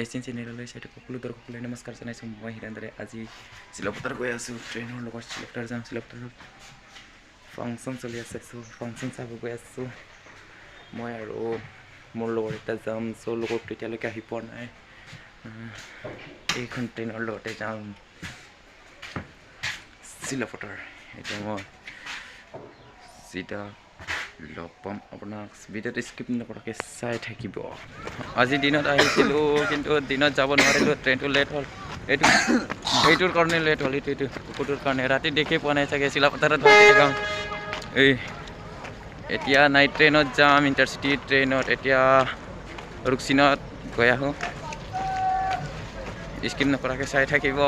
Asian চেনেললৈ চাই সকলো দৰ্শকলৈ নমস্কাৰ জনাইছোঁ। মই হিৰেন্দ্ৰে আজি চিলাপথাৰ গৈ আছোঁ। ট্ৰেইনৰ লগত চিলাপথাৰ যাম। চিলাপথাৰত ফাংচন চলি আছে, চ' ফাংচন চাব গৈ আছোঁ। মই আৰু মোৰ লগৰ এটা যাম। চ' লগত এতিয়ালৈকে আহি পোৱা নাই। এইখন ট্ৰেইনৰ লগতে যাম চিলাপথাৰ। এতিয়া মই চিধা লগ পাম আপোনাক। ভিডিঅ'টো স্কিপ নকৰাকৈ চাই থাকিব। আজি দিনত আহিছিলোঁ কিন্তু দিনত যাব নোৱাৰিলোঁ, ট্ৰেইনটো লেট হ'ল। এইটোৰ কাৰণে লেট হ'ল, এইটোৰ কাৰণে ৰাতি দেখি পোৱা নাই চাগে। চিলাপথাৰত যাম। এতিয়া নাইট ট্ৰেইনত যাম, ইণ্টাৰচিটি ট্ৰেইনত। এতিয়া ৰুকচিনত গৈ আহোঁ। স্কিপ নকৰাকৈ চাই থাকিব।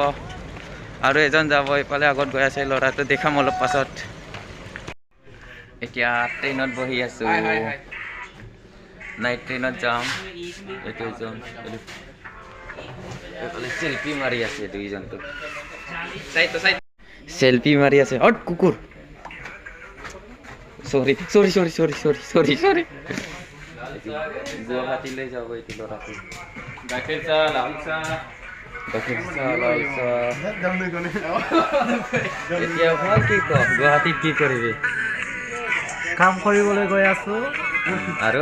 আৰু এজন যাব এইফালে আগত গৈ আছে, ল'ৰাটো দেখাম অলপ পাছত। এতিয়া ট্ৰেইনত বহি আছোঁ, নাইট ট্ৰেইনত যাম। এইটো এজন চেল্ফি মাৰি আছে, দুইজনটো চেল্ফি মাৰি আছে। অ কুকুৰ, চৰি গুৱাহাটীলৈ যাব এইটো ল'ৰাটো। গাখীৰ চাহ, লাল চাহ, এতিয়া মই কি কম, গুৱাহাটীত কি কৰিবি? কাম কৰিবলৈ গৈ আছো। আৰু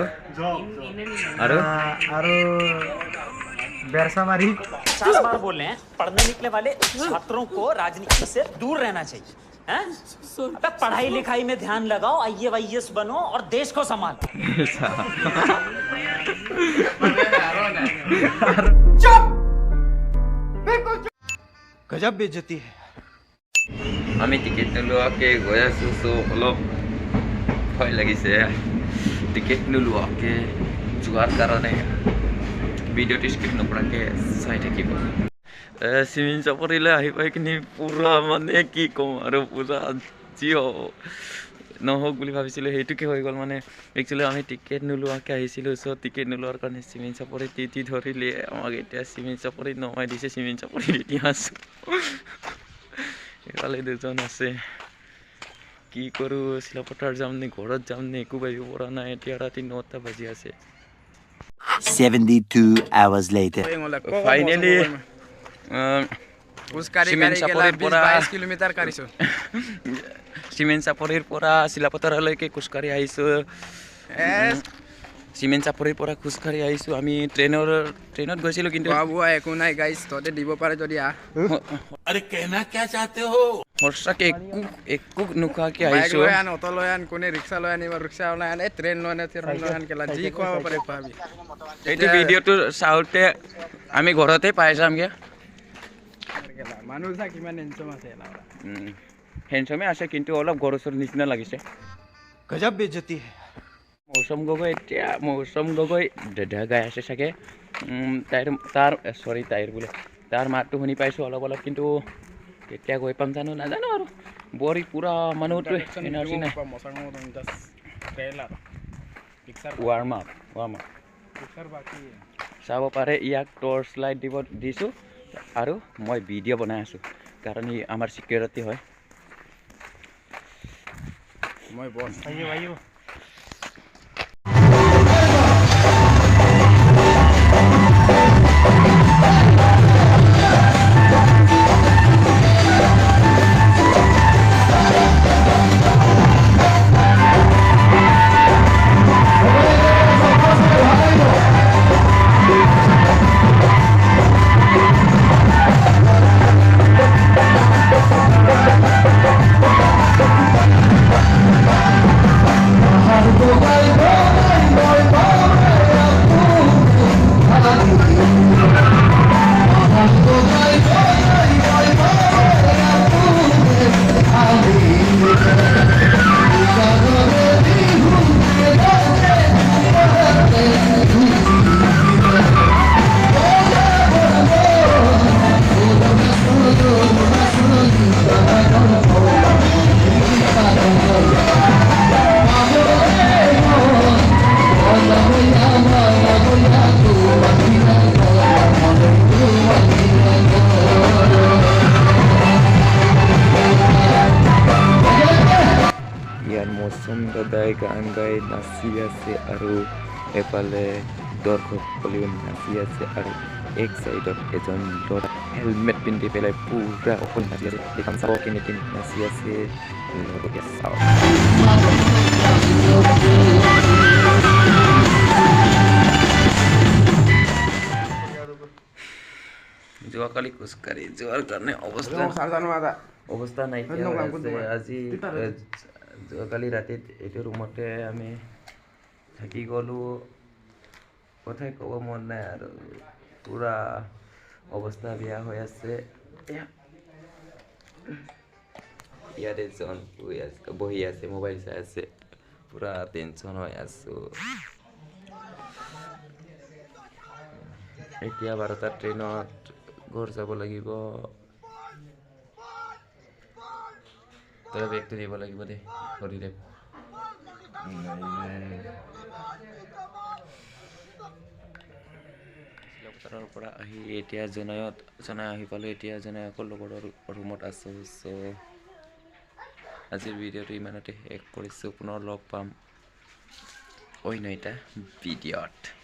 बेरसा मारी 50 बार बोल रहे हैं, पढ़ने निकले वाले छात्रों को राजनीति से दूर रहना चाहिए। हैं? अबे पढ़ाई लिखाई में ध्यान लगाओ, IAS बनो और देश को संभालो। गजब बेइज्जती है। আমি টিকেট নোলোৱাকৈ গৈ আছোঁ। চ' অলপ ভয় লাগিছে টিকেট নোলোৱাকৈ যোৱাৰ কাৰণে। ভিডিঅ'টো স্কিপ নকৰাকৈ চাই থাকিব। চিমিন চাপৰিলৈ আহি পাই কিনি পূৰা মানে কি ক'ম আৰু, পূৰা যি নহওক বুলি ভাবিছিলোঁ সেইটোকে হৈ গ'ল। মানে একচুৱেলি আমি টিকেট নোলোৱাকৈ আহিছিলোঁ। চ' টিকেট নোলোৱাৰ কাৰণে চিমিন চাপৰি টিটি ধৰিলে আমাক। এতিয়া চিমিন চাপৰিত নমাই দিছে। চিমিন চাপৰিত এতিয়া আছোঁ। এইফালে দুজন আছে। কি কৰোঁ, চিলাপথাৰ যাম নে ঘৰত যাম নে একো ভাবিব পৰা নাই। এতিয়া ৰাতি 9টা বাজি আছে। 72 hours later. ফাইনেলি চিমেণ্ট চাপৰিৰ পৰা চিলাপথাৰলৈকে খোজকাঢ়ি আহিছোঁ। চিমেণ্ট চাপৰিৰ পৰা খোজকাঢ়ি আহিছোঁ। আমি ট্ৰেইনত গৈছিলোঁ কিন্তু একো নাই গাইছ, তহঁতে দিব পাৰে যদি সঁচাকৈ একো নোখোৱাকৈ আহিছোঁ। অটো লৈ আন, কোনে ৰিক্সা লৈ আনিব, ৰিক্সা লৈ আন, ট্ৰেইন লৈ আনে, ট্ৰেইন লৈ আন, কেলা যি খুৱাব পাৰে খুৱাবি। এইটো ভিডিঅ'টো চাওঁতে আমি ঘৰতে পাই যামগৈ। মানুহ চা কিমান হেণ্ডচাম আছে। হেণ্ডচামে আছে কিন্তু অলপ ঘৰ ওচৰৰ নিচিনা লাগিছে। गजब बेइज्जती है। মৌচম গগৈ দেধা গাই আছে চাগে। তাৰ মাতটো শুনি পাইছোঁ অলপ অলপ, কিন্তু কেতিয়া গৈ পাম জানো, নাজানো আৰু। বৰী পূৰা মানুহটো এনাৰ্জি নাই। ৱাৰ্ম আপ চাব পাৰে। ইয়াক টৰ্চ লাইট দিছোঁ আৰু মই ভিডিঅ' বনাই আছোঁ, কাৰণ ই আমাৰ ছিকিউৰিটি হয়। মই বছ ইয়াৰ মৌচুম দাদাই গান গাই নাচি আছে আৰু এফালে দৰ্শকসকলেও নাচি আছে আৰু এক চাইডত এজন ল'ৰা হেলমেট পিন্ধি পেলাই পুৰা অকল নাচি আছে সেইখন চাব কেনেকৈ নাচি আছে লগতে চাওক যোৱাকালি খোজকাঢ়ি যোৱাৰ কাৰণে অৱস্থা নাইকিয়া হৈ আছে আজি যোৱাকালি ৰাতিত এইটো ৰুমতে আমি থাকি গ'লোঁ কথাই ক'ব মন নাই আৰু পুৰা অৱস্থা বেয়া হৈ আছে ইয়াতে জন বহি আছে মোবাইল চাই আছে পুৰা টেনশ্যন হৈ আছোঁ এতিয়া 12টা ট্ৰেইনত ঘৰ যাব লাগিব তই বেগটো দিব লাগিব দেই হৰিদে চিলাপথাৰৰ পৰা আহি এতিয়া জনাই আহি পালোঁ এতিয়া জনাই আকৌ লগৰ ৰুমত আছোঁ চ' আজিৰ ভিডিঅ'টো ইমানতে শেষ কৰিছোঁ পুনৰ লগ পাম অন্য এটা ভিডিঅ'ত